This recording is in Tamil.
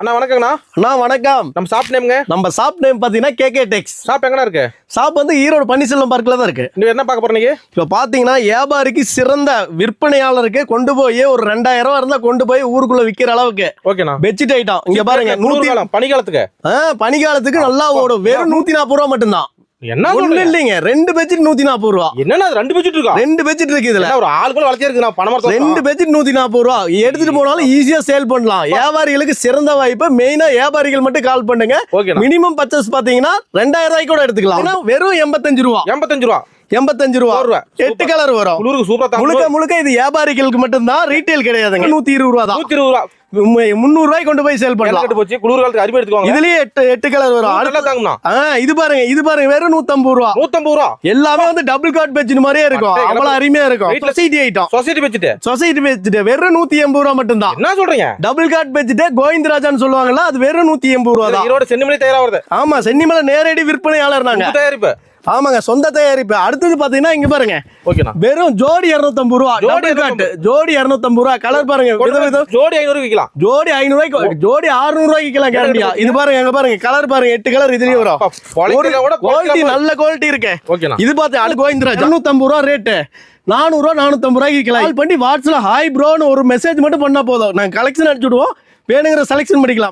அண்ணா வணக்கங்கண்ணா. அண்ணா வணக்கம். நம்ம ஷாப் நேம்ங்க? நம்ம ஷாப் நேம் பாத்தீங்கன்னா கேகே டெக்ஸ். ஷாப் எங்கண்ணா இருக்கு? ஷாப் வந்து ஈரோடு பன்னீர்செல்வம் பார்க்ல தான் இருக்கு. நீங்க என்ன பார்க்க போறீங்க? இப்போ பாத்தீங்கன்னா வியாபாரிக்கு சிறந்த விற்பனையாளருக்கு கொண்டு போய் ஒரு 2000 ரூபாய் இருந்தா கொண்டு போய் ஊருக்குள்ள விக்கிற அளவுக்கு ஓகேண்ணா பெட்ஷீட் ஐட்டம் இங்க பாருங்க. பனிகாலத்துக்கு பனிகாலத்துக்கு நல்லா ஓடும். வெறும் 140 ரூபா மட்டும்தான். என்ன ஒண்ணு இல்லைங்க, 2 பெட்ஷீட் 140 ரூபா. என்னன்னா 2 பெட்ஷீட் இருக்கா? 2 பெட்ஷீட் இருக்கு இதுல. ஒரு ஆள் கூட வளர்த்தியா இருக்கு. நான் பணமா 2 பெட்ஷீட் 140 ரூபா. எடுத்துட்டு போனாலும் ஈஸியா சேல் பண்ணலாம். வியாபாரிகளுக்கு சிறந்த வாய்ப்பு. மெயினா வியாபாரிகள் மட்டும் கால் பண்ணுங்க. மினிமம் பர்ச்சேஸ் பாத்தீங்கன்னா 2000 ரூபாய்க்கு கூட எடுத்துக்கலாம். வெறும் 85 ரூபா. 85 ரூபா. 85 ரூபா. 8 கலர் வரும். முழுக்க முழுக்க இது வியாபாரிகளுக்கு மட்டும் தான், ரீட்டைல் கிடையாதுங்க. 120 ரூபா தான். 120 ரூபா. 300 ரூபாய்க்கு கொண்டு போய் சேல் பண்ணலாம். போச்சு குளிர் காலத்துக்கு அரிசி எடுத்துவாங்க. இதுலயே 8 கலர் வரும். இது பாருங்க வெறும் 150 ரூபா. 150 ரூபா. எல்லாமே வந்து டபுள் காட் பெட்ஷீட் மாதிரியே இருக்கும். அவ்வளவு அருமையா இருக்கும். Society item. சொசைட்டி பெட்ஷீட் வெறும் 180 ரூபா மட்டும் தான். என்ன சொல்றீங்க? டபுள் காட் பெட்ஷீட் கோவிந்தராஜான்னு சொல்லுவாங்கல்ல, அது வெறும் 180 ரூபா தான். ஈரோடு சென்னிமலை தயாரா வருது. ஆமா, சென்னிமலை நேரடி விற்பனையாளர் நாங்க. தயாரிப்பு. ஆமாங்க, சொந்த தயாரிப்பு. அடுத்தது பாத்தீங்கன்னா இங்க பாருங்க. ஓகேண்ணா. வெறும் ஜோடி 250 ரூபா. ஜோடி 250 ரூபா. கலர் பாருங்க. ஜோடி 500 விக்கலாம். ஜோடி 500 ரூபாய்க்கு, ஜோடி 600 ரூபாய்க்கு விக்கலாம் கேரண்டியா. இது பாருங்க, அங்க பாருங்க கலர் பாருங்க. 8 கலர் இதுலயே வரும். குவாலிட்டி நல்ல குவாலிட்டி இருக்கு. இது பாத்து அடுத்து கோவிந்தராஜ் 250 ரூபா ரேட்டு. 400 ரூபா 450 ரூபாய்க்கு விக்கலாம். கால் பண்ணி வாட்ஸ்அப்ல ஹாய் ப்ரோன்னு ஒரு மெசேஜ் மட்டும் பண்ணா போதும். நாங்க கலெக்ஷன் அடிச்சு விடுவோம். வேணுங்கிற செலக்ஷன் பண்ணிக்கலாம்.